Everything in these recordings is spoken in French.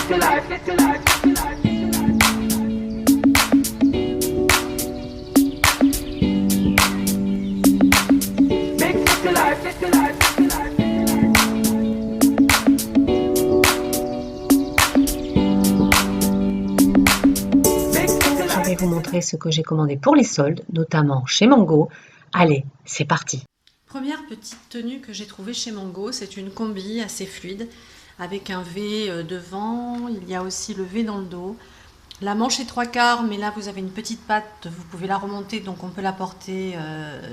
Je vais vous montrer ce que j'ai commandé pour les soldes, notamment chez Mango. Allez, c'est parti! Première petite tenue que j'ai trouvée chez Mango, c'est une combi assez fluide avec un V devant, il y a aussi le V dans le dos. La manche est 3/4, mais là vous avez une petite patte, vous pouvez la remonter, donc on peut la porter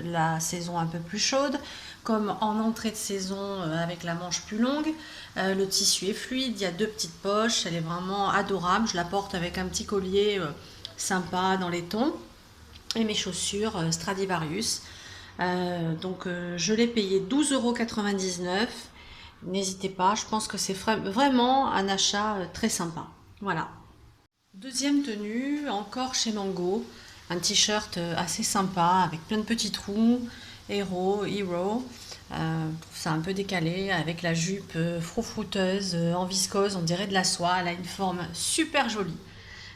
la saison un peu plus chaude, comme en entrée de saison avec la manche plus longue. Le tissu est fluide, il y a 2 petites poches, elle est vraiment adorable, je la porte avec un petit collier sympa dans les tons, et mes chaussures Stradivarius. Je l'ai payé 12,99 €. N'hésitez pas, je pense que c'est vraiment un achat très sympa. Voilà. Deuxième tenue, encore chez Mango. Un t-shirt assez sympa avec plein de petits trous. Hero. C'est un peu décalé avec la jupe froufrouteuse en viscose, on dirait de la soie. Elle a une forme super jolie.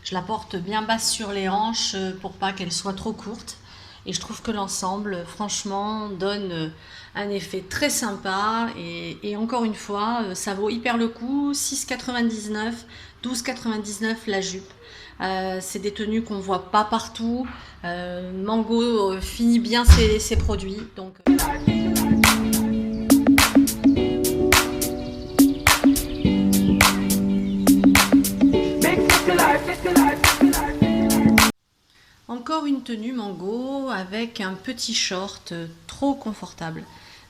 Je la porte bien basse sur les hanches pour pas qu'elle soit trop courte. Et je trouve que l'ensemble, franchement, donne un effet très sympa. Et encore une fois, ça vaut hyper le coup. 6,99 €, 12,99 € la jupe. C'est des tenues qu'on voit pas partout. Mango finit bien ses produits. Donc, encore une tenue Mango avec un petit short trop confortable,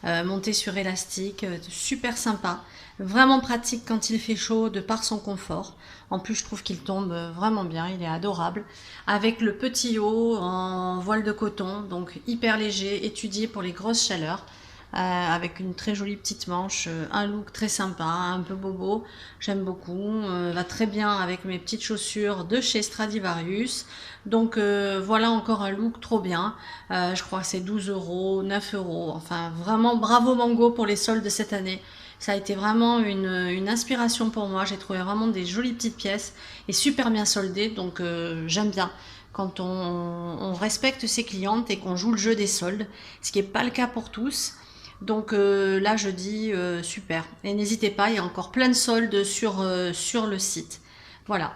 monté sur élastique, super sympa, vraiment pratique quand il fait chaud de par son confort. En plus je trouve qu'il tombe vraiment bien, il est adorable, avec le petit haut en voile de coton, donc hyper léger, étudié pour les grosses chaleurs. Avec une très jolie petite manche, un look très sympa, un peu bobo, j'aime beaucoup, va très bien avec mes petites chaussures de chez Stradivarius. Donc voilà encore un look trop bien, je crois que c'est 12 €, 9 €, enfin vraiment bravo Mango pour les soldes de cette année. Ça a été vraiment une inspiration pour moi, j'ai trouvé vraiment des jolies petites pièces et super bien soldées, donc j'aime bien quand on respecte ses clientes et qu'on joue le jeu des soldes, ce qui n'est pas le cas pour tous. Donc là je dis super, et n'hésitez pas, il y a encore plein de soldes sur le site. Voilà.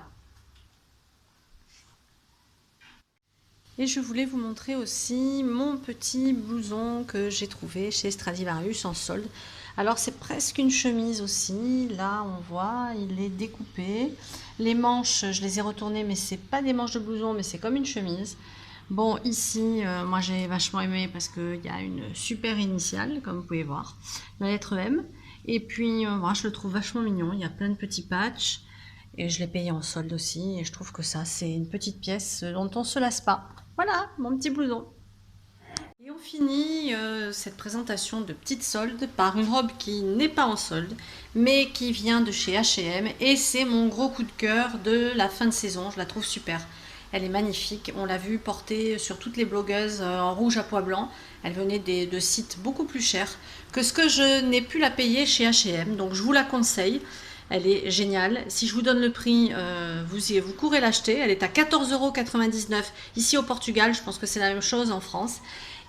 Et je voulais vous montrer aussi mon petit blouson que j'ai trouvé chez Stradivarius en solde. Alors c'est presque une chemise aussi, là on voit, il est découpé. Les manches, je les ai retournées, mais c'est pas des manches de blouson, mais c'est comme une chemise. Bon, ici, moi j'ai vachement aimé parce qu'il y a une super initiale, comme vous pouvez voir, la lettre M. Et puis, moi je le trouve vachement mignon, il y a plein de petits patchs. Et je l'ai payé en solde aussi, et je trouve que ça, c'est une petite pièce dont on ne se lasse pas. Voilà, mon petit blouson. Et on finit cette présentation de petites soldes par une robe qui n'est pas en solde, mais qui vient de chez H&M, et c'est mon gros coup de cœur de la fin de saison, je la trouve super. Elle est magnifique, on l'a vue portée sur toutes les blogueuses en rouge à pois blanc. Elle venait de sites beaucoup plus chers que ce que je n'ai pu la payer chez H&M, donc je vous la conseille. Elle est géniale. Si je vous donne le prix, vous courez l'acheter. Elle est à 14,99 € ici au Portugal. Je pense que c'est la même chose en France.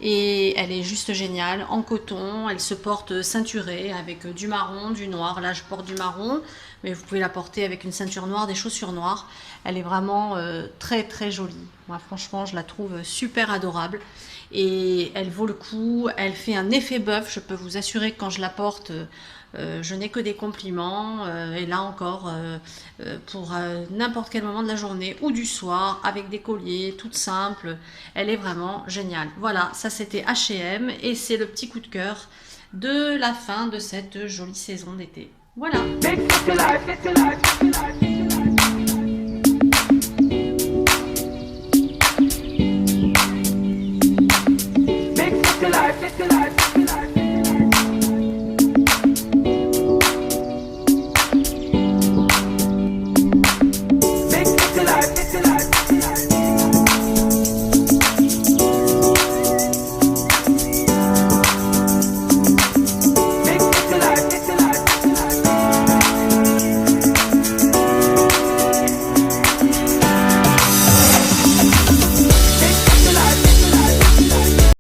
Et elle est juste géniale, en coton. Elle se porte ceinturée avec du marron, du noir. Là, je porte du marron, mais vous pouvez la porter avec une ceinture noire, des chaussures noires. Elle est vraiment très très jolie. Moi, franchement, je la trouve super adorable. Et elle vaut le coup. Elle fait un effet bœuf. Je peux vous assurer que quand je la porte, je n'ai que des compliments, et là encore pour n'importe quel moment de la journée ou du soir, avec des colliers, toute simple, elle est vraiment géniale. Voilà, ça c'était H&M et c'est le petit coup de cœur de la fin de cette jolie saison d'été. Voilà.